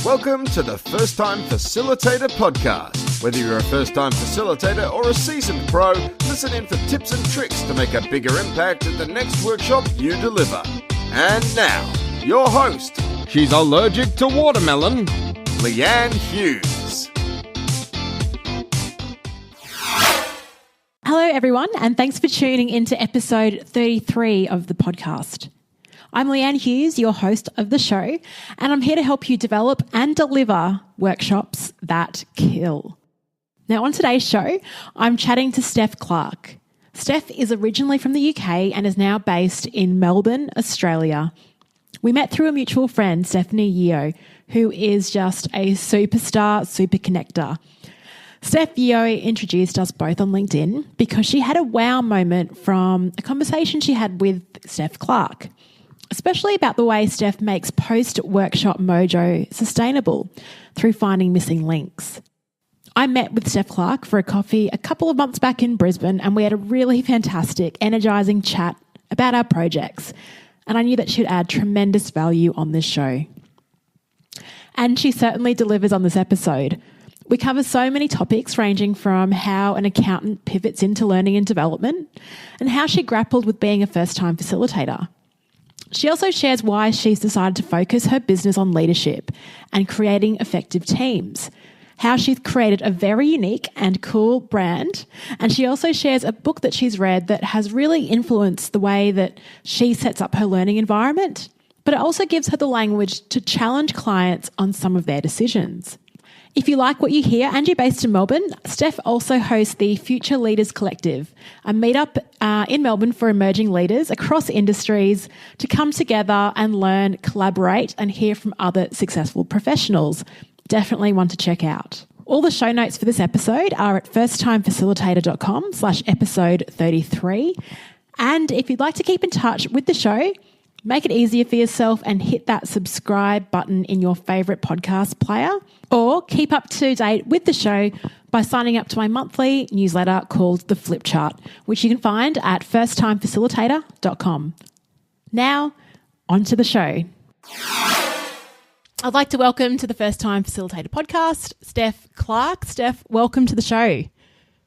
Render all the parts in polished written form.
Welcome to the First Time Facilitator podcast. Whether you're a first-time facilitator or a seasoned pro, listen in for tips and tricks to make a bigger impact at the next workshop you deliver. And now, your host. She's allergic to watermelon, Leanne Hughes. Hello, everyone, and thanks for tuning into episode 33 of the podcast. I'm Leanne Hughes, your host of the show, and I'm here to help you develop and deliver workshops that kill. Now, on today's show, I'm chatting to Steph Clarke. Steph is originally from the UK and is now based in Melbourne, Australia. We met through a mutual friend, Stephanie Yeo, who is just a superstar, super connector. Steph Yeo introduced us both on LinkedIn because she had a wow moment from a conversation she had with Steph Clarke, especially about the way Steph makes post-workshop mojo sustainable through finding missing links. I met with Steph Clarke for a coffee a couple of months back in Brisbane, and we had a really fantastic, energising chat about our projects, and I knew that she would add tremendous value on this show. And she certainly delivers on this episode. We cover so many topics ranging from how an accountant pivots into learning and development and how she grappled with being a first-time facilitator. She also shares why she's decided to focus her business on leadership and creating effective teams, how she's created a very unique and cool brand, and she also shares a book that she's read that has really influenced the way that she sets up her learning environment, but it also gives her the language to challenge clients on some of their decisions. If you like what you hear and you're based in Melbourne, Steph also hosts the Future Leaders Collective, a meetup in Melbourne for emerging leaders across industries to come together and learn, collaborate and hear from other successful professionals. Definitely one to check out. All the show notes for this episode are at firsttimefacilitator.com/episode 33. And if you'd like to keep in touch with the show, make it easier for yourself and hit that subscribe button in your favourite podcast player, or keep up to date with the show by signing up to my monthly newsletter called The Flip Chart, which you can find at firsttimefacilitator.com. Now, on to the show. I'd like to welcome to the First Time Facilitator podcast, Steph Clarke. Steph, welcome to the show.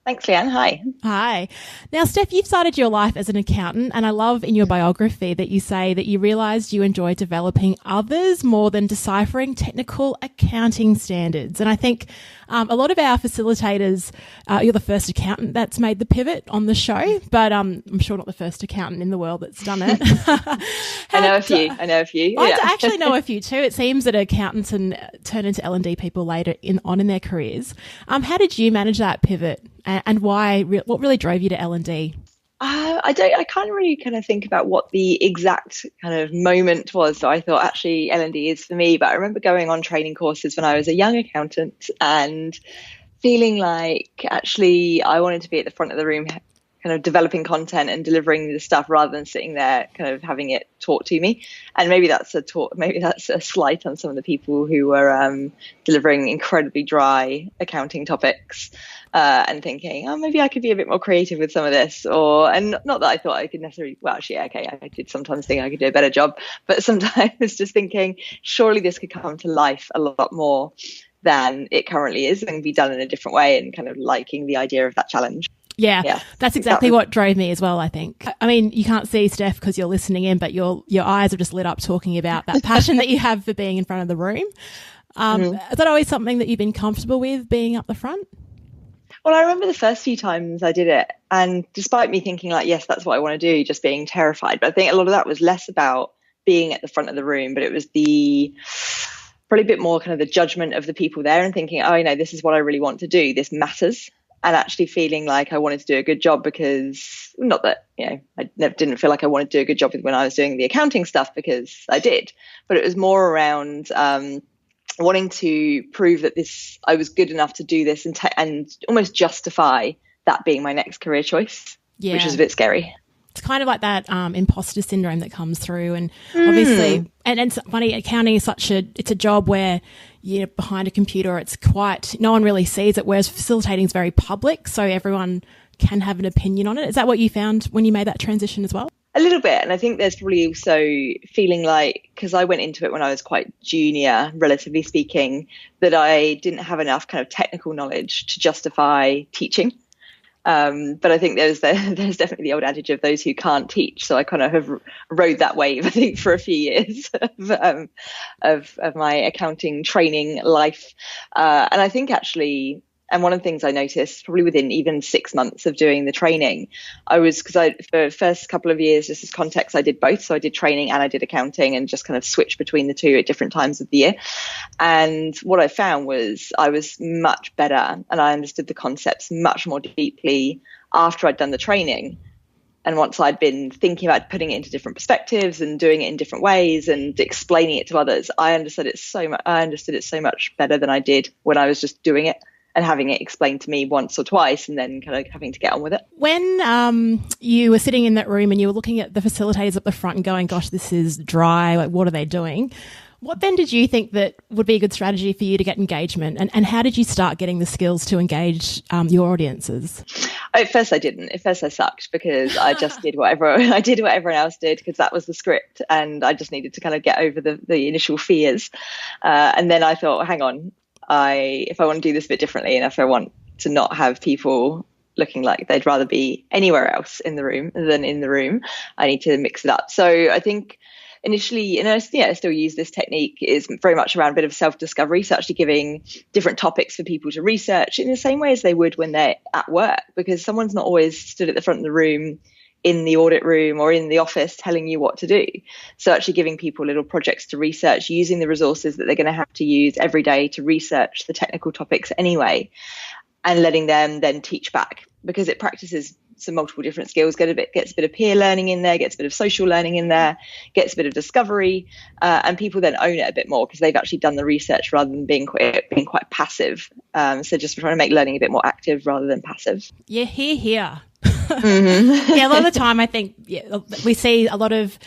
Thanks, Leanne. Hi. Hi. Now, Steph, you've started your life as an accountant, and I love in your biography that you say that you realised you enjoy developing others more than deciphering technical accounting standards. And I think a lot of our facilitators, you're the first accountant that's made the pivot on the show, but I'm sure not the first accountant in the world that's done it. I know a few. I actually know a few too. It seems that accountants turn into L&D people later on in their careers. How did you manage that pivot? And why? What really drove you to L&D? I can't really kind of think about what the exact kind of moment was. So I thought actually L&D is for me. But I remember going on training courses when I was a young accountant and feeling like actually I wanted to be at the front of the room, kind of developing content and delivering the stuff rather than sitting there kind of having it taught to me. And maybe that's a slight on some of the people who were delivering incredibly dry accounting topics. And thinking, oh, maybe I could be a bit more creative with some of this, and not that I thought I could necessarily. Well, actually, okay, I did sometimes think I could do a better job, but sometimes just thinking, surely this could come to life a lot more than it currently is, and be done in a different way, and kind of liking the idea of that challenge. Yeah, that's exactly what drove me as well, I think. I mean, you can't see Steph because you're listening in, but your eyes are just lit up talking about that passion that you have for being in front of the room. Is that always something that you've been comfortable with, being up the front? Well, I remember the first few times I did it, and despite me thinking like, yes, that's what I want to do, just being terrified. But I think a lot of that was less about being at the front of the room, but it was probably a bit more kind of the judgment of the people there and thinking, oh, this is what I really want to do. This matters. And actually feeling like I wanted to do a good job because, not that, I didn't feel like I wanted to do a good job when I was doing the accounting stuff, because I did. But it was more around wanting to prove that I was good enough to do this and almost justify that being my next career choice, which is a bit scary. It's kind of like that imposter syndrome that comes through, and obviously, and it's funny, accounting is it's a job where you're behind a computer, it's no one really sees it, whereas facilitating is very public, so everyone can have an opinion on it. Is that what you found when you made that transition as well? A little bit. And I think there's probably also feeling like, because I went into it when I was quite junior, relatively speaking, that I didn't have enough kind of technical knowledge to justify teaching. But I think there's definitely the old adage of those who can't teach. So I kind of have rode that wave, I think, for a few years of my accounting training life. And I think actually, and one of the things I noticed probably within even 6 months of doing the training, for the first couple of years, just as context, I did both. So I did training and I did accounting and just kind of switched between the two at different times of the year. And what I found was I was much better and I understood the concepts much more deeply after I'd done the training. And once I'd been thinking about putting it into different perspectives and doing it in different ways and explaining it to others, I understood it so much better than I did when I was just doing it and having it explained to me once or twice and then kind of having to get on with it. When you were sitting in that room and you were looking at the facilitators up the front and going, gosh, this is dry, like what are they doing? What then did you think that would be a good strategy for you to get engagement? And how did you start getting the skills to engage your audiences? At first I didn't. At first I sucked because I just did what everyone else did because that was the script and I just needed to kind of get over the initial fears. And then I thought, hang on, if I want to do this a bit differently and if I want to not have people looking like they'd rather be anywhere else in the room than in the room, I need to mix it up. So I think initially, and I still use this technique, is very much around a bit of self-discovery. So actually giving different topics for people to research in the same way as they would when they're at work, because someone's not always stood at the front of the room in the audit room or in the office telling you what to do. So actually giving people little projects to research, using the resources that they're going to have to use every day to research the technical topics anyway, and letting them then teach back, because it practices some multiple different skills, gets a bit of peer learning in there, gets a bit of social learning in there, gets a bit of discovery, and people then own it a bit more because they've actually done the research rather than being quite passive. So just trying to make learning a bit more active rather than passive. Yeah, here. Mm-hmm. Yeah, a lot of the time I think we see a lot of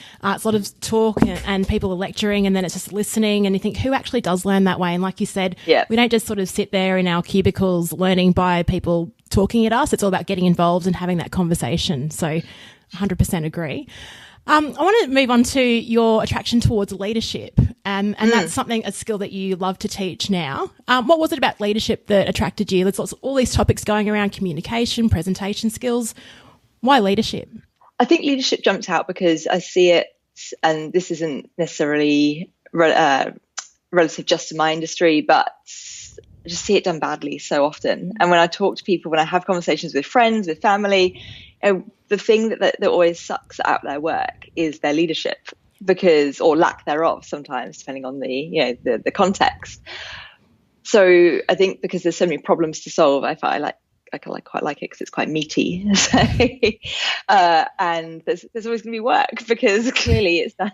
talk and people are lecturing and then it's just listening, and you think, who actually does learn that way? And like you said, we don't just sort of sit there in our cubicles learning by people talking at us. It's all about getting involved and having that conversation. So 100% agree. I want to move on to your attraction towards leadership, and that's a skill that you love to teach now. What was it about leadership that attracted you? There's all these topics going around: communication, presentation skills. Why leadership? I think leadership jumps out because I see it, and this isn't necessarily relative just to my industry, but I just see it done badly so often. And when I talk to people, when I have conversations with friends, with family, the thing that always sucks out their work is their leadership, or lack thereof sometimes, depending on the context. So I think because there's so many problems to solve, I quite like it because it's quite meaty. And there's always going to be work because clearly it's done.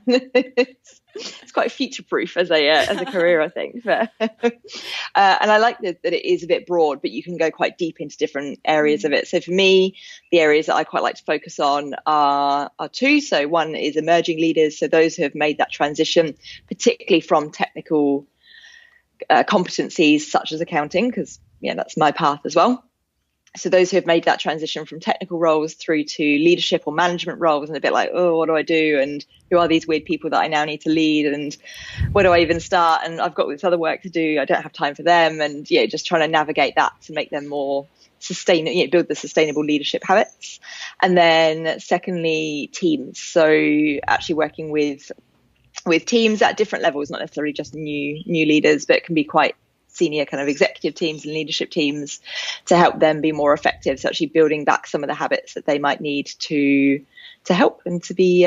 It's quite future proof as a career, I think. But, and I like that it is a bit broad, but you can go quite deep into different areas of it. So for me, the areas that I quite like to focus on are two. So one is emerging leaders. So those who have made that transition, particularly from technical competencies such as accounting, because that's my path as well. So those who have made that transition from technical roles through to leadership or management roles, and a bit like, oh, what do I do? And who are these weird people that I now need to lead? And where do I even start? And I've got this other work to do. I don't have time for them. And just trying to navigate that to make them more sustainable, build the sustainable leadership habits. And then secondly, teams. So actually working with teams at different levels, not necessarily just new leaders, but it can be quite senior kind of executive teams and leadership teams to help them be more effective. So actually building back some of the habits that they might need to help and to be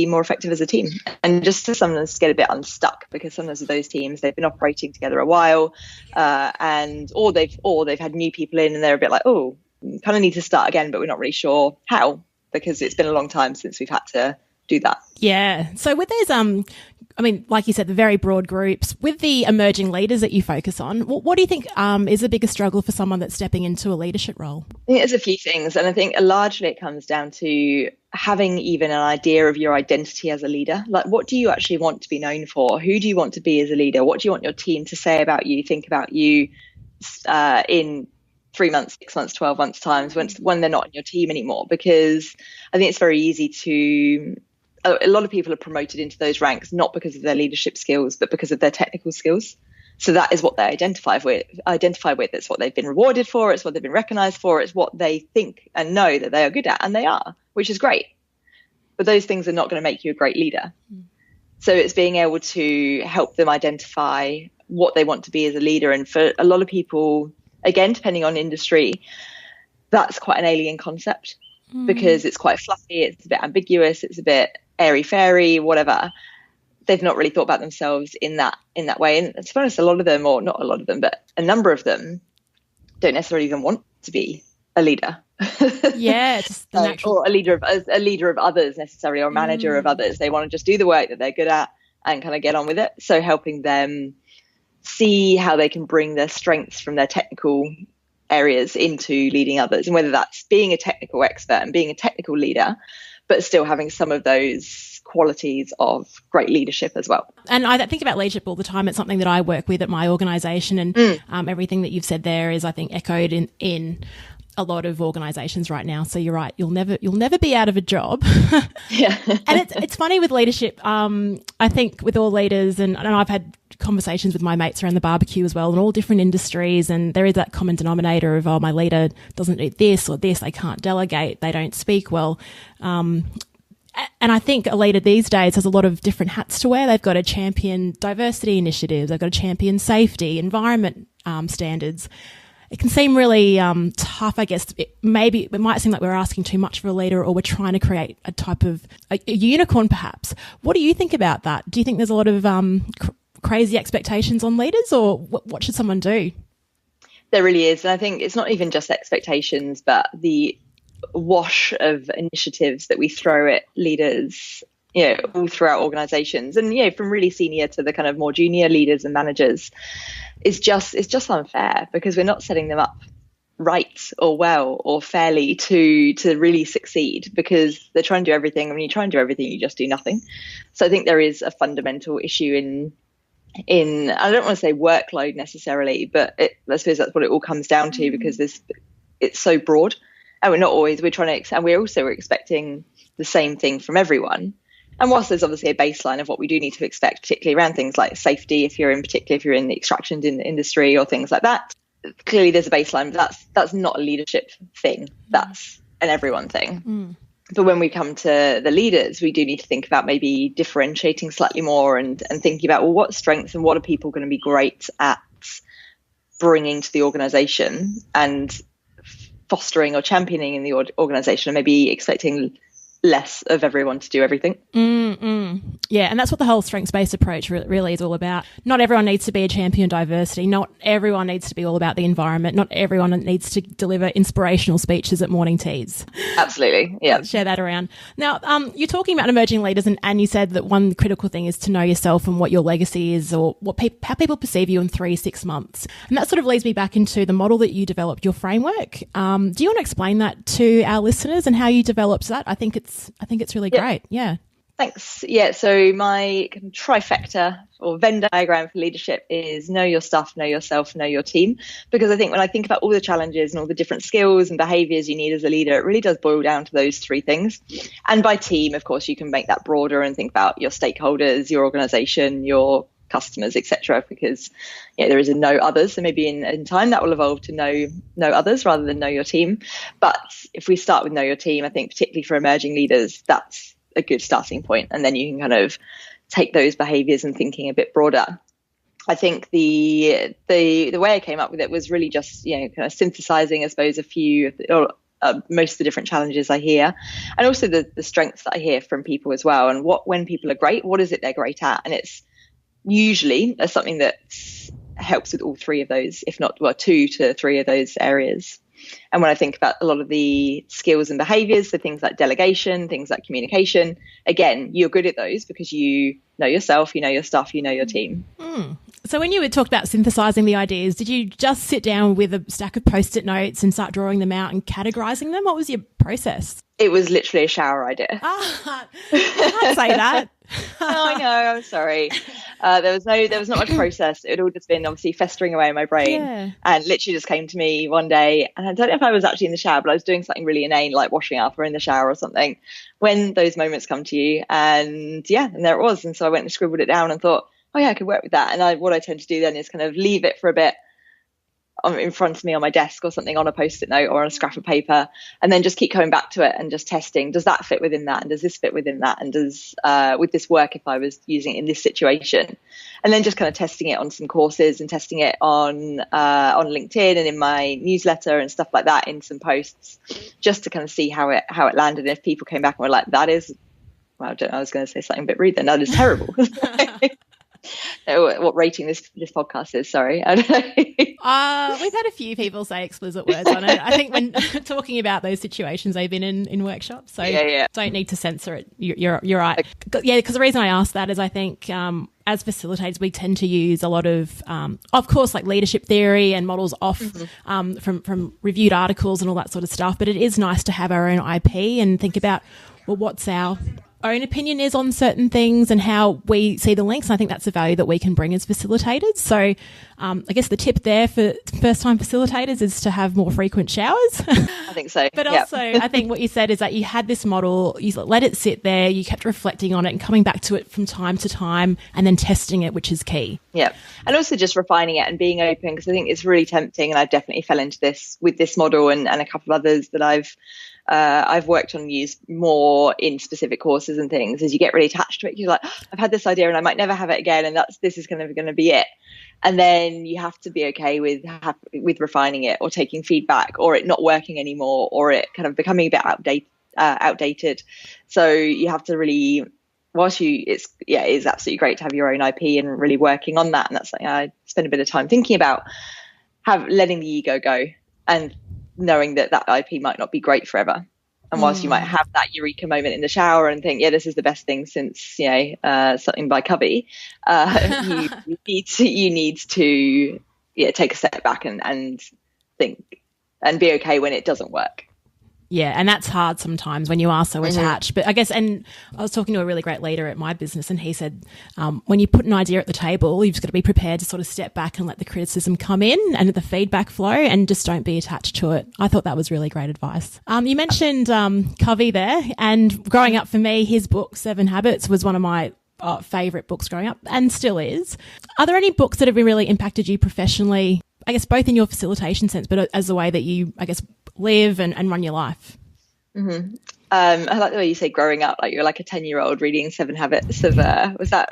more effective as a team, and just to sometimes get a bit unstuck, because sometimes with those teams they've been operating together a while, or they've had new people in and they're a bit like, oh, kind of need to start again, but we're not really sure how, because it's been a long time since we've had to do that. Yeah. So with those, like you said, the very broad groups, with the emerging leaders that you focus on, what do you think is the biggest struggle for someone that's stepping into a leadership role? I think there's a few things, and I think largely it comes down to having even an idea of your identity as a leader. Like, what do you actually want to be known for? Who do you want to be as a leader? What do you want your team to say about you, think about you in 3 months, 6 months, 12 months times when they're not in your team anymore, because I think it's very easy to, a lot of people are promoted into those ranks not because of their leadership skills, but because of their technical skills. So that is what they identify with. It's what they've been rewarded for. It's what they've been recognized for. It's what they think and know that they are good at, and they are, which is great. But those things are not going to make you a great leader. So it's being able to help them identify what they want to be as a leader. And for a lot of people, again, depending on industry, that's quite an alien concept because it's quite fluffy. It's a bit ambiguous. It's a bit airy-fairy, whatever. They've not really thought about themselves in that way. And to be honest, a lot of them, or not a lot of them, but a number of them don't necessarily even want to be a leader. Yeah, just the natural. Or a leader of others necessarily, or a manager of others. They want to just do the work that they're good at and kind of get on with it. So helping them see how they can bring their strengths from their technical areas into leading others, and whether that's being a technical expert and being a technical leader, but still having some of those qualities of great leadership as well. And I think about leadership all the time. It's something that I work with at my organisation, and everything that you've said there is, I think, echoed in a lot of organisations right now. So you're right. You'll never be out of a job. Yeah. And it's funny with leadership. I think with all leaders, and I've had conversations with my mates around the barbecue as well, in all different industries, and there is that common denominator of, oh, my leader doesn't do this or this, they can't delegate, they don't speak well. And I think a leader these days has a lot of different hats to wear. They've got to champion diversity initiatives. They've got to champion safety, environment standards. It can seem really tough, I guess. It might seem like we're asking too much of a leader, or we're trying to create a type of a unicorn, perhaps. What do you think about that? Do you think there's a lot of crazy expectations on leaders, or what should someone do? There really is. And I think it's not even just expectations, but the wash of initiatives that we throw at leaders, all throughout organizations, and from really senior to the kind of more junior leaders and managers, it's just unfair, because we're not setting them up right or well or fairly to really succeed, because they're trying to do everything. And when you try and do everything, you just do nothing. So I think there is a fundamental issue in I don't want to say workload necessarily, but I suppose that's what it all comes down to, because it's so broad. And we're also expecting the same thing from everyone. And whilst there's obviously a baseline of what we do need to expect, particularly around things like safety, if you're in the extraction industry or things like that, clearly there's a baseline. But that's not a leadership thing. That's an everyone thing. But when we come to the leaders, we do need to think about maybe differentiating slightly more and thinking about, well, what strengths and what are people going to be great at bringing to the organisation, and fostering or championing in the organisation, and maybe expecting less of everyone to do everything. Yeah, and that's what the whole strengths-based approach really is all about. Not everyone needs to be a champion of diversity. Not everyone needs to be all about the environment. Not everyone needs to deliver inspirational speeches at morning teas. Absolutely, yeah. Let's share that around. Now, you're talking about emerging leaders, and you said that one critical thing is to know yourself and what your legacy is, or how people perceive you in 3-6 months. And that sort of leads me back into the model that you developed, your framework. Do you want to explain that to our listeners and how you developed that? I think it's really great. Yeah. Thanks. Yeah. So my trifecta or Venn diagram for leadership is know your stuff, know yourself, know your team. Because I think when I think about all the challenges and all the different skills and behaviors you need as a leader, it really does boil down to those three things. And by team, of course, you can make that broader and think about your stakeholders, your organization, your customers, etc. Because there is a know others. So maybe in time that will evolve to know others rather than know your team. But if we start with know your team, I think particularly for emerging leaders, that's a good starting point. And then you can kind of take those behaviors and thinking a bit broader. I think the way I came up with it was really just, kind of synthesizing, I suppose, a few most of the different challenges I hear, and also the strengths that I hear from people as well. And when people are great, what is it they're great at? And it's usually something that helps with all three of those, if not 2 to 3 of those areas. And when I think about a lot of the skills and behaviors, so things like delegation, things like communication, again, you're good at those because you know yourself, you know your stuff, you know your team. So when you had talked about synthesizing the ideas, did you just sit down with a stack of Post-it notes and start drawing them out and categorizing them? What was your process? It was literally a shower idea. You can't say that. Oh, I know. I'm sorry. There was not much process. It had all just been obviously festering away in my brain, and literally just came to me one day. And I don't know if I was actually in the shower, but I was doing something really inane, like washing up or in the shower or something, when those moments come to you. And there it was. And so I went and scribbled it down and thought, oh yeah, I could work with that. And what I tend to do then is kind of leave it for a bit in front of me on my desk or something, on a post-it note or on a scrap of paper, and then just keep coming back to it and just testing, does that fit within that, and does this fit within that, and does with this work if I was using it in this situation, and then just kind of testing it on some courses and testing it on LinkedIn and in my newsletter and stuff like that, in some posts, just to kind of see how it landed. And if people came back and were like, that is, well, I don't know, I was going to say something a bit rude then, that is terrible. What rating this podcast is, sorry. I don't know. We've had a few people say explicit words on it. I think when talking about those situations they've been in workshops, so don't need to censor it. You're right. Yeah, because the reason I asked that is I think as facilitators we tend to use a lot of course, like leadership theory and models off from reviewed articles and all that sort of stuff, but it is nice to have our own IP and think about, well, what's our own opinion is on certain things and how we see the links. And I think that's a value that we can bring as facilitators. So I guess the tip there for first-time facilitators is to have more frequent showers. I think so. But also I think what you said is that you had this model, you let it sit there, you kept reflecting on it and coming back to it from time to time and then testing it, which is key. Yeah. And also just refining it and being open, because I think it's really tempting, and I definitely fell into this with this model and a couple of others that I've worked on and used more in specific courses and things. As you get really attached to it, you're like, I've had this idea and I might never have it again, and this is going to be it. And then you have to be okay with refining it or taking feedback, or it not working anymore, or it kind of becoming a bit outdated. So you have to really, it's absolutely great to have your own IP and really working on that. And that's something I spend a bit of time thinking about, letting the ego go and knowing that IP might not be great forever. And whilst you might have that eureka moment in the shower and think, this is the best thing since, something by Covey, you need to take a step back and think and be okay when it doesn't work. Yeah, and that's hard sometimes when you are so attached. But I guess, and I was talking to a really great leader at my business, and he said, when you put an idea at the table, you've just got to be prepared to sort of step back and let the criticism come in and the feedback flow, and just don't be attached to it. I thought that was really great advice. You mentioned Covey there, and growing up for me, his book, 7 Habits, was one of my favourite books growing up, and still is. Are there any books that have really impacted you professionally, I guess both in your facilitation sense, but as the way that you, I guess, live and run your life? Mm-hmm. I like the way you say growing up, like you're like a 10-year-old reading 7 Habits of, was that?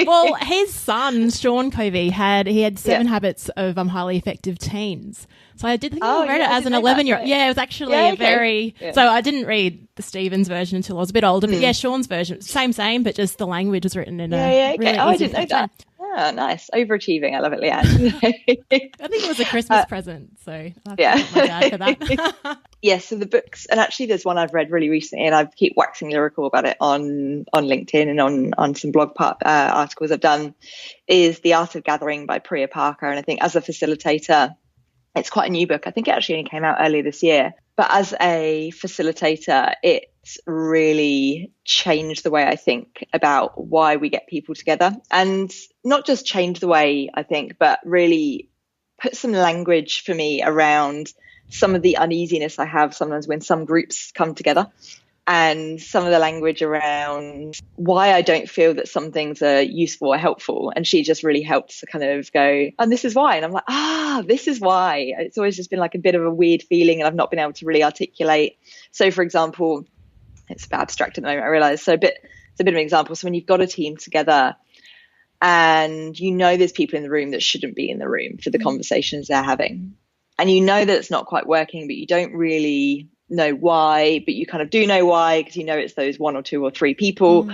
Well, his son, Sean Covey, had 7 Habits of Highly Effective Teens. So I did think I read it as an 11-year-old. Yeah, it was actually a very... Yeah. So I didn't read the Stephen's version until I was a bit older. But Sean's version, same, but just the language was written in a really I didn't know that. Oh, nice. Overachieving. I love it, Leanne. I think it was a Christmas present, so I'll have to thank my dad for that. Yes, so the books, and actually there's one I've read really recently, and I keep waxing lyrical about it on LinkedIn and on some blog articles I've done, is The Art of Gathering by Priya Parker. And I think as a facilitator, it's quite a new book. I think it actually only came out earlier this year. But as a facilitator, it's really changed the way I think about why we get people together. And not just change the way I think, but really put some language for me around some of the uneasiness I have sometimes when some groups come together, and some of the language around why I don't feel that some things are useful or helpful. And she just really helped to kind of go, and this is why. And I'm like, this is why. It's always just been like a bit of a weird feeling, and I've not been able to really articulate. So for example, it's a bit abstract at the moment, I realize. So it's a bit of an example. So when you've got a team together and there's people in the room that shouldn't be in the room for the conversations they're having, and that it's not quite working, but you don't really know why, but you kind of do know why, because it's those 1 or 2 or 3 people.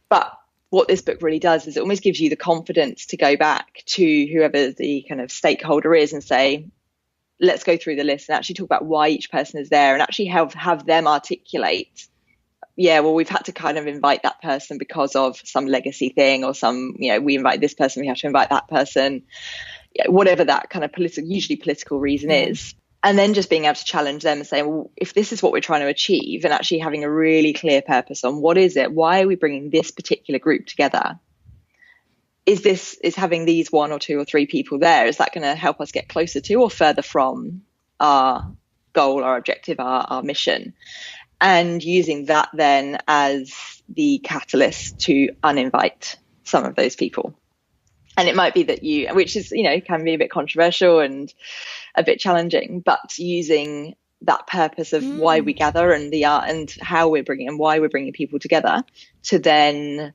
But what this book really does is it almost gives you the confidence to go back to whoever the kind of stakeholder is and say, let's go through the list and actually talk about why each person is there, and actually have them articulate, we've had to kind of invite that person because of some legacy thing, or some, we invite this person, we have to invite that person, whatever that kind of usually political reason is. And then just being able to challenge them and say, well, if this is what we're trying to achieve, and actually having a really clear purpose on what is it, why are we bringing this particular group together? is having these 1 or 2 or 3 people there, is that going to help us get closer to or further from our goal, our objective, our mission? And using that then as the catalyst to uninvite some of those people. And it might be that which is, can be a bit controversial and a bit challenging, but using that purpose of why we gather and the art and how we're bringing and why we're bringing people together to then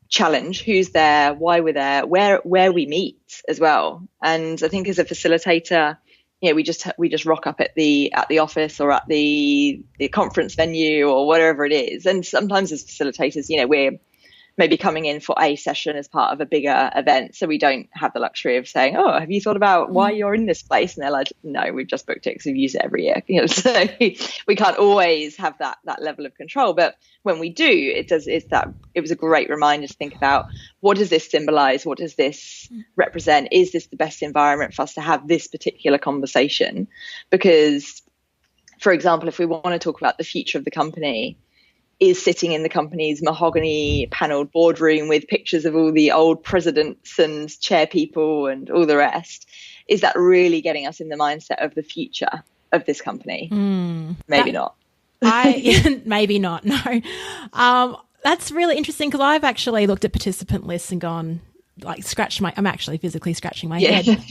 challenge who's there, why we're there, where we meet as well. And I think as a facilitator, we just rock up at the office or at the conference venue or whatever it is. And sometimes as facilitators, we're maybe coming in for a session as part of a bigger event. So we don't have the luxury of saying, oh, have you thought about why you're in this place? And they're like, no, we've just booked it because we use it every year. So we can't always have that level of control. But when we do, it was a great reminder to think about, what does this symbolize? What does this represent? Is this the best environment for us to have this particular conversation? Because, for example, if we want to talk about the future of the company, is sitting in the company's mahogany panelled boardroom with pictures of all the old presidents and chair people and all the rest, is that really getting us in the mindset of the future of this company? Maybe not. Maybe not, no. That's really interesting, because I've actually looked at participant lists and gone, I'm actually physically scratching my head.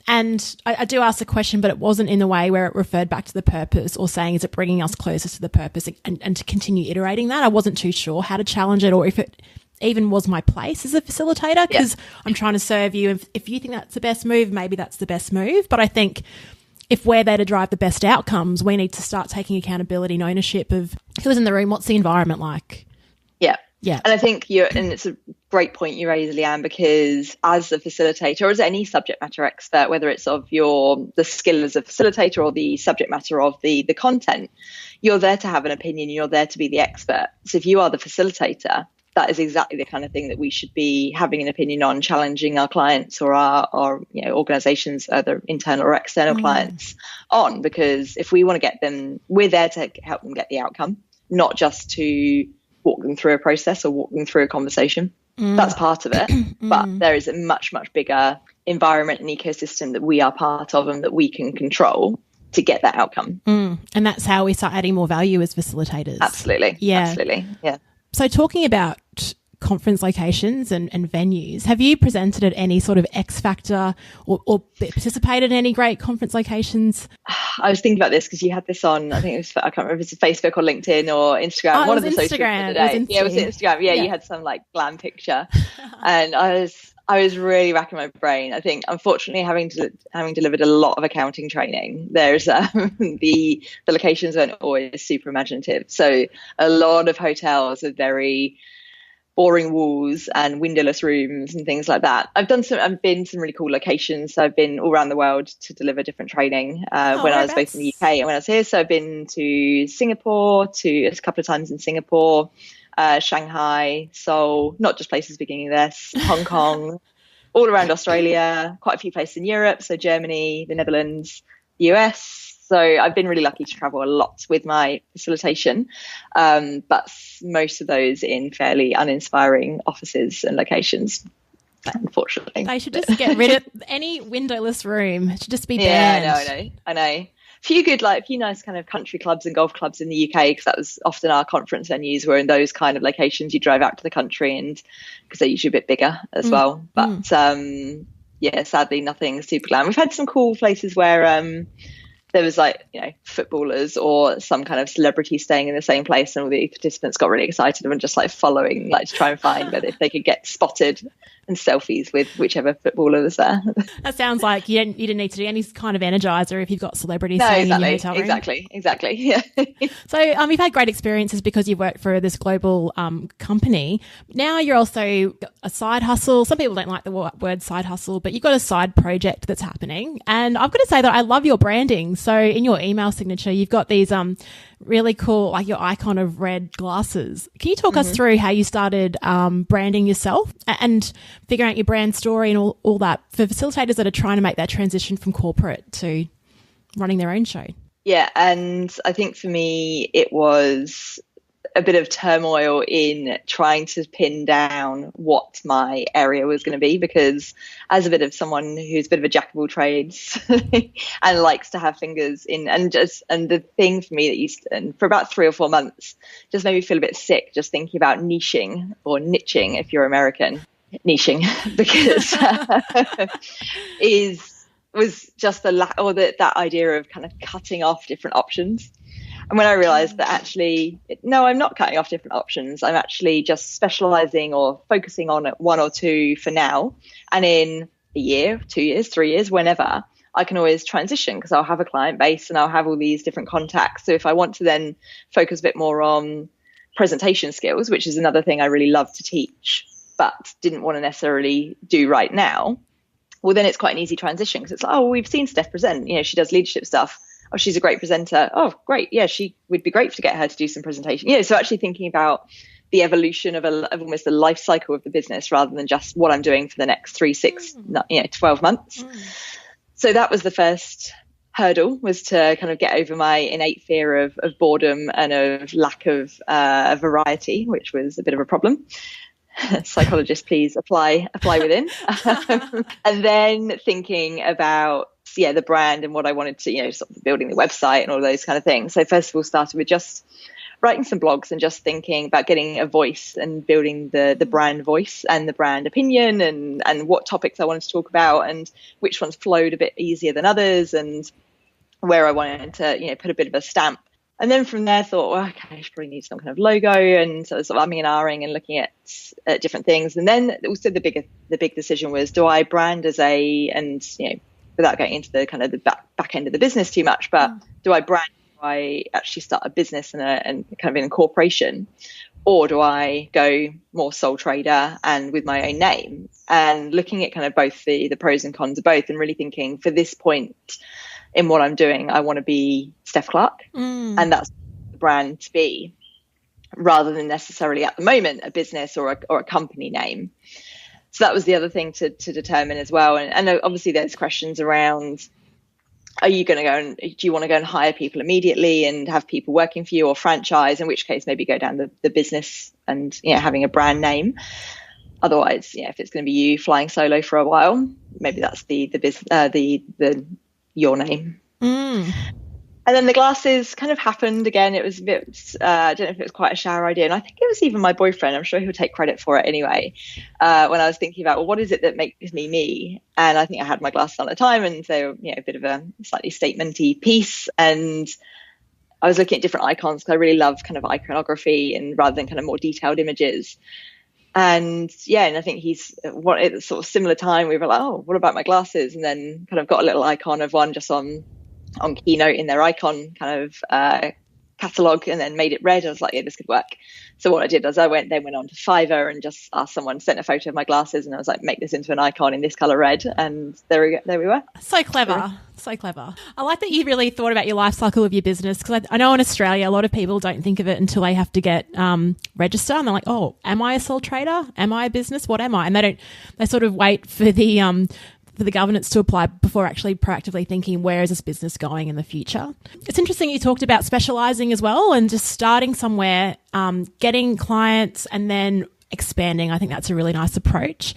And I do ask the question, but it wasn't in the way where it referred back to the purpose or saying, is it bringing us closer to the purpose, and to continue iterating that. I wasn't too sure how to challenge it, or if it even was my place as a facilitator, because I'm trying to serve you. If you think that's the best move, maybe that's the best move. But I think if we're there to drive the best outcomes, we need to start taking accountability and ownership of who's in the room, what's the environment like. Yeah. And I think and it's a great point you raise, Leanne, because as a facilitator, or as any subject matter expert, whether it's of the skill as a facilitator or the subject matter of the content, you're there to have an opinion, you're there to be the expert. So if you are the facilitator, that is exactly the kind of thing that we should be having an opinion on, challenging our clients or our organizations, either internal or external clients on, because if we want to get them, we're there to help them get the outcome, not just to walk them through a process or walk them through a conversation. That's part of it. But there is a much, much bigger environment and ecosystem that we are part of and that we can control to get that outcome. And that's how we start adding more value as facilitators. Absolutely. Yeah. Absolutely. Yeah. So talking about conference locations and venues, have you presented at any sort of X Factor or participated in any great conference locations? I was thinking about this because you had this on, I can't remember if it's Facebook or LinkedIn or Instagram. One of the social media today. Yeah, it was Instagram. Yeah, you had some glam picture. And I was really racking my brain. I think, unfortunately, having delivered a lot of accounting training, there's the locations weren't always super imaginative. So a lot of hotels are very boring walls and windowless rooms and things like that. I've been some really cool locations. I've been all around the world to deliver different training when I was both in the UK and when I was here. So I've been to Singapore, a couple of times in Singapore, Shanghai, Seoul, not just places beginning with S, Hong Kong, all around Australia, quite a few places in Europe, so Germany, the Netherlands, the US. So I've been really lucky to travel a lot with my facilitation, but most of those in fairly uninspiring offices and locations, unfortunately. They should just get rid of any windowless room. It should just be banned. Yeah, I know. A few nice kind of country clubs and golf clubs in the UK, because that was often our conference venues were in those kind of locations. You drive out to the country, and because they're usually a bit bigger as well. But sadly, nothing super glam. We've had some cool places where there was footballers or some kind of celebrity staying in the same place, and all the participants got really excited and just following, to try and find whether if they could get spotted and selfies with whichever footballer was there. That sounds like you didn't need to do any kind of energizer if you've got celebrities staying in your hotel room. Exactly. Yeah. So you've had great experiences because you've worked for this global company. Now you're also a side hustle. Some people don't like the word side hustle, but you've got a side project that's happening. And I've got to say that I love your branding. So in your email signature, you've got these really cool, your icon of red glasses. Can you talk us through how you started branding yourself and figuring out your brand story and all that for facilitators that are trying to make that transition from corporate to running their own show? Yeah, and I think for me it was a bit of turmoil in trying to pin down what my area was going to be, because as a bit of someone who's a bit of a jack of all trades and likes to have fingers in, and the thing for me that and for about 3 or 4 months just made me feel a bit sick just thinking about niching, or niching if you're American, niching, because was just that idea of kind of cutting off different options. And when I realized that actually, no, I'm not cutting off different options. I'm actually just specializing or focusing on one or two for now. And in a year, 2 years, 3 years, whenever, I can always transition, because I'll have a client base and I'll have all these different contacts. So if I want to then focus a bit more on presentation skills, which is another thing I really love to teach, but didn't want to necessarily do right now, well, then it's quite an easy transition, because it's like, oh, we've seen Steph present. She does leadership stuff. Oh, she's a great presenter. Oh, great. Yeah, she would be great to get her to do some presentation. So actually thinking about the evolution of almost the life cycle of the business, rather than just what I'm doing for the next 3, 6, 12 months. So that was the first hurdle, was to kind of get over my innate fear of boredom and of lack of variety, which was a bit of a problem. Psychologists, please apply within. And then thinking about the brand and what I wanted to, sort of building the website and all those kind of things. So first of all, started with just writing some blogs and just thinking about getting a voice and building the brand voice and the brand opinion, and what topics I wanted to talk about and which ones flowed a bit easier than others, and where I wanted to, put a bit of a stamp. And then from there thought, well, okay, I should probably need some kind of logo. And so I was sort of umming and ahhing and looking at different things. And then also the big decision was, do I brand without getting into the kind of the back end of the business too much, but do I brand, do I actually start a business and kind of an incorporation, or do I go more sole trader and with my own name? And looking at kind of both the pros and cons of both, and really thinking, for this point in what I'm doing, I want to be Steph Clarke, and that's the brand to be, rather than necessarily at the moment a business or a company name. So that was the other thing to determine as well. And obviously there's questions around, are you going to go and do you want to go and hire people immediately and have people working for you, or franchise, in which case maybe go down the business and having a brand name. Otherwise, if it's going to be you flying solo for a while, maybe that's the your name. And then the glasses kind of happened again. It was a bit, I don't know if it was quite a shower idea. And I think it was even my boyfriend, I'm sure he'll take credit for it anyway. When I was thinking about, well, what is it that makes me me? And I think I had my glasses on at the time. And so, a bit of a slightly statement-y piece. And I was looking at different icons, because I really love kind of iconography, and rather than kind of more detailed images. And I think at a sort of similar time, we were like, oh, what about my glasses? And then kind of got a little icon of one just on Keynote in their icon kind of catalog, and then made it red. I was like, yeah, this could work. So what I did was I went on to Fiverr and just asked someone, sent a photo of my glasses, and I was like, make this into an icon in this color red. And there we were. So clever. So clever. I like that you really thought about your life cycle of your business, because I know in Australia, a lot of people don't think of it until they have to get register, and they're like, oh, am I a sole trader? Am I a business? What am I? And they sort of wait for the governance to apply before actually proactively thinking, where is this business going in the future? It's interesting you talked about specializing as well, and just starting somewhere, getting clients, and then expanding. I think that's a really nice approach.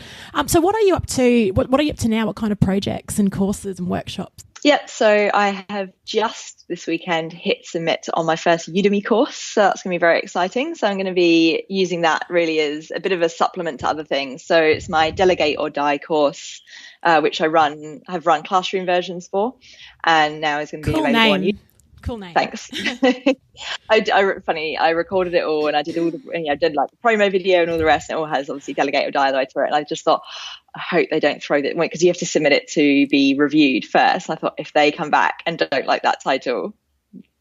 So what are you up to? What are you up to now? What kind of projects and courses and workshops? Yep. So I have just this weekend hit submit on my first Udemy course. So that's going to be very exciting. So I'm going to be using that really as a bit of a supplement to other things. So it's my Delegate or Die course, which I've run classroom versions for, and now is going to be available on YouTube. Cool name. Thanks. I recorded it all, and I did I did like the promo video and all the rest, and it all has obviously Delegate or Die through it. And I just thought, I hope they don't throw that, because you have to submit it to be reviewed first. And I thought, if they come back and don't like that title,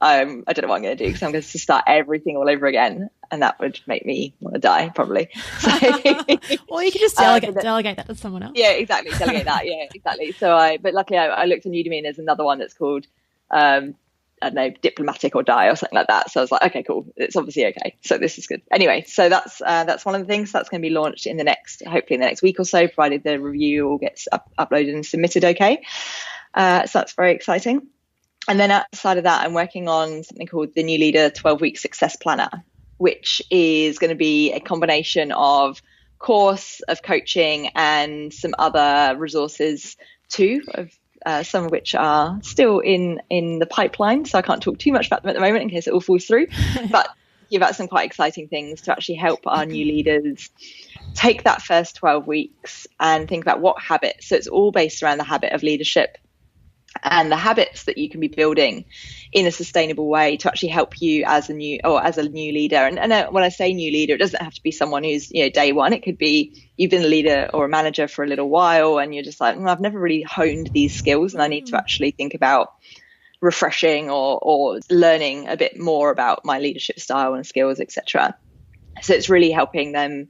I don't know what I'm going to do, because I'm going to start everything all over again, and that would make me want to die probably. So, or you could just delegate that to someone else. Yeah, exactly. Delegate that. Yeah, exactly. But luckily I looked on Udemy, and there's another one that's called, I don't know, Diplomatic or Die or something like that. So I was like, okay, cool. It's obviously okay. So this is good. Anyway, so that's one of the things that's going to be launched hopefully in the next week or so, provided the review all gets uploaded and submitted okay. So that's very exciting. And then outside of that, I'm working on something called the New Leader 12-Week Success Planner. which is going to be a combination of course, of coaching, and some other resources too, some of which are still in the pipeline. So I can't talk too much about them at the moment in case it all falls through, but give out some quite exciting things to actually help our new leaders take that first 12 weeks and think about what habits. So it's all based around the habit of leadership and the habits that you can be building in a sustainable way to actually help you as a new leader. And when I say new leader, it doesn't have to be someone who's, day one. It could be you've been a leader or a manager for a little while and you're just like, I've never really honed these skills and I need to actually think about refreshing or learning a bit more about my leadership style and skills, etc. So it's really helping them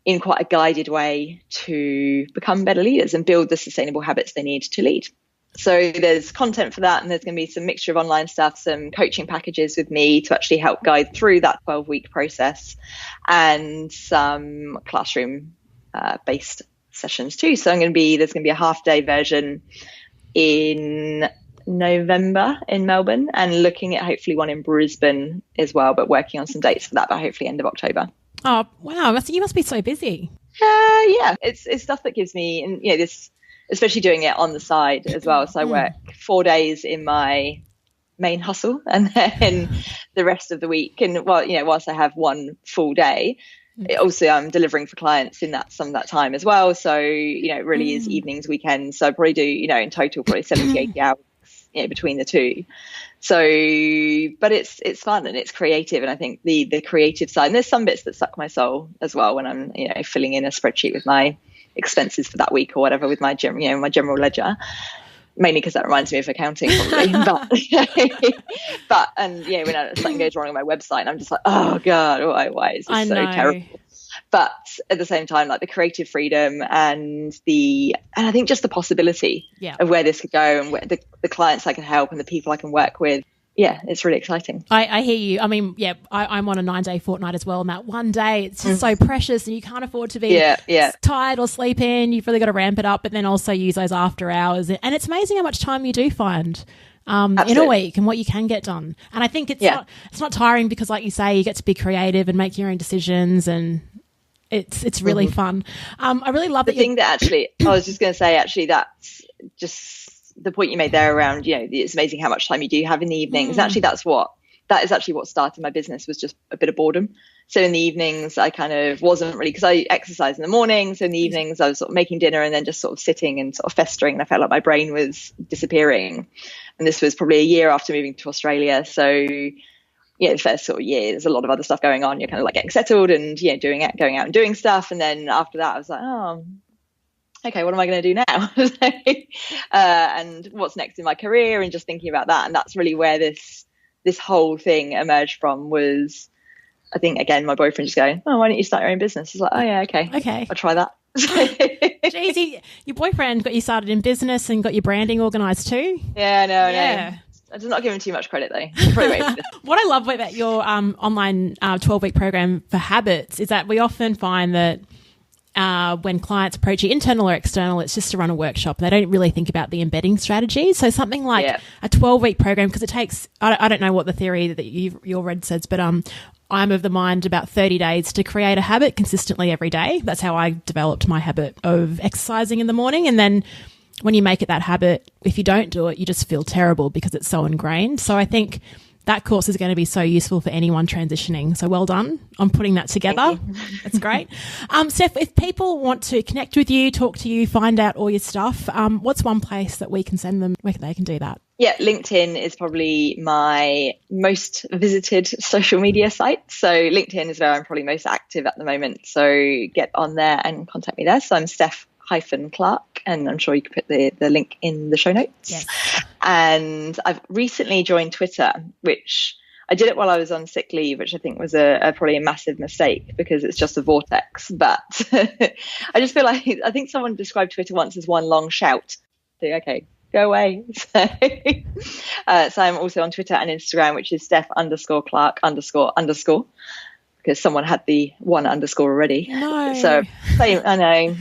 in quite a guided way to become better leaders and build the sustainable habits they need to lead. So there's content for that, and there's going to be some mixture of online stuff, some coaching packages with me to actually help guide through that 12-week process, and some classroom based sessions too. So there's going to be a half-day version in November in Melbourne, and looking at hopefully one in Brisbane as well, but working on some dates for that, but hopefully end of October. Oh, wow. You must be so busy. Yeah, it's stuff that gives me, and this, especially doing it on the side as well. So I work 4 days in my main hustle and then the rest of the week. And whilst I have one full day, also I'm delivering for clients in some of that time as well. So, it really is evenings, weekends. So I probably do, in total, probably 70, 80 hours between the two. So, but it's fun and it's creative. And I think the creative side, and there's some bits that suck my soul as well when I'm, filling in a spreadsheet with my expenses for that week or whatever with my my general ledger, mainly because that reminds me of accounting probably. but when something goes wrong on my website and I'm just like, oh god, why is this so terrible? But at the same time, like the creative freedom and I think just the possibility of where this could go and where the clients I can help and the people I can work with. Yeah, it's really exciting. I hear you. I mean, I'm on a 9-day fortnight as well. And that one day, it's just so precious and you can't afford to be tired or sleep in. You've really got to ramp it up, but then also use those after hours. And it's amazing how much time you do find in a week and what you can get done. And I think it's not tiring because, like you say, you get to be creative and make your own decisions, and it's really fun. I really love the thing that actually, I was just going to say, actually, that's just the point you made there around, it's amazing how much time you do have in the evenings. Actually, that is actually what started my business, was just a bit of boredom. So in the evenings, I kind of wasn't really, because I exercise in the morning. So in the evenings, I was sort of making dinner and then just sort of sitting and sort of festering. And I felt like my brain was disappearing. And this was probably a year after moving to Australia. So the first sort of year, there's a lot of other stuff going on. You're kind of like getting settled and going out and doing stuff. And then after that, I was like, oh, okay, what am I going to do now? And what's next in my career, and just thinking about that. And that's really where this whole thing emerged from, was, I think, again, my boyfriend just going, oh, why don't you start your own business? He's like, oh yeah, okay, I'll try that. Jeez, your boyfriend got you started in business and got your branding organised too? Yeah, no. I did not give him too much credit though. What I love about your online 12-week program for habits is that we often find that when clients approach you, internal or external, it's just to run a workshop. They don't really think about the embedding strategy. So something like a 12-week program, because it takes, I don't know what the theory that your read says, but I'm of the mind about 30 days to create a habit consistently every day. That's how I developed my habit of exercising in the morning. And then when you make it that habit, if you don't do it, you just feel terrible because it's so ingrained. So I think that course is going to be so useful for anyone transitioning. So well done on putting that together. That's great. Steph, if people want to connect with you, talk to you, find out all your stuff, what's one place that we can send them where they can do that? Yeah, LinkedIn is probably my most visited social media site. So LinkedIn is where I'm probably most active at the moment. So get on there and contact me there. So I'm Steph-Clarke, and I'm sure you can put the link in the show notes. Yes. And I've recently joined Twitter, which I did it while I was on sick leave, which I think was probably a massive mistake because it's just a vortex. But I just feel like, I think someone described Twitter once as one long shout. So, okay, go away. So I'm also on Twitter and Instagram, which is Steph_Clarke__, because someone had the one underscore already. No. So I know.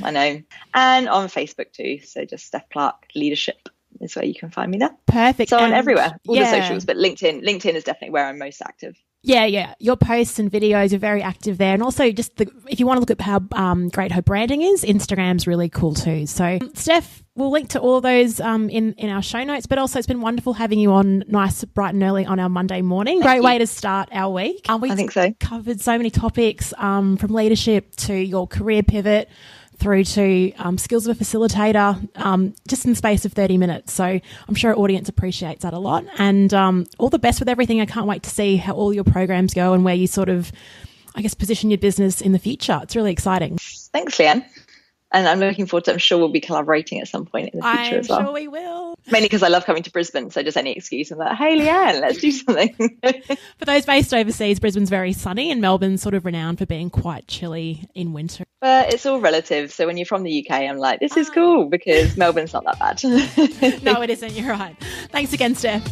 And on Facebook too. So just Steph Clarke Leadership is where you can find me there. Perfect. So I'm everywhere, all the yeah. socials, but LinkedIn is definitely where I'm most active. Yeah. Your posts and videos are very active there. And also just if you want to look at how great her branding is, Instagram's really cool too. So Steph, we'll link to all of those in our show notes, but also it's been wonderful having you on nice, bright and early on our Monday morning. Great way to start our week. I think so. Covered so many topics from leadership to your career pivot through to skills of a facilitator, just in the space of 30 minutes. So I'm sure our audience appreciates that a lot. And all the best with everything. I can't wait to see how all your programs go and where you sort of, I guess, position your business in the future. It's really exciting. Thanks, Leanne. And I'm looking forward to, I'm sure we'll be collaborating at some point in the future as well. I'm sure we will. Mainly because I love coming to Brisbane. So just any excuse, I'm like, hey, Leanne, let's do something. For those based overseas, Brisbane's very sunny and Melbourne's sort of renowned for being quite chilly in winter. But it's all relative. So when you're from the UK, I'm like, this is cool because Melbourne's not that bad. No, it isn't. You're right. Thanks again, Steph.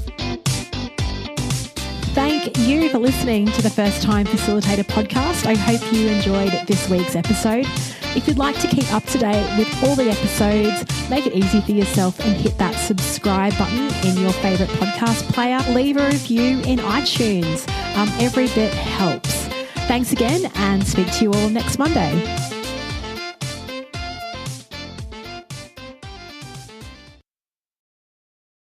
Thank you for listening to the First Time Facilitator podcast. I hope you enjoyed this week's episode. If you'd like to keep up to date with all the episodes, make it easy for yourself and hit that subscribe button in your favourite podcast player. Leave a review in iTunes. Every bit helps. Thanks again and speak to you all next Monday.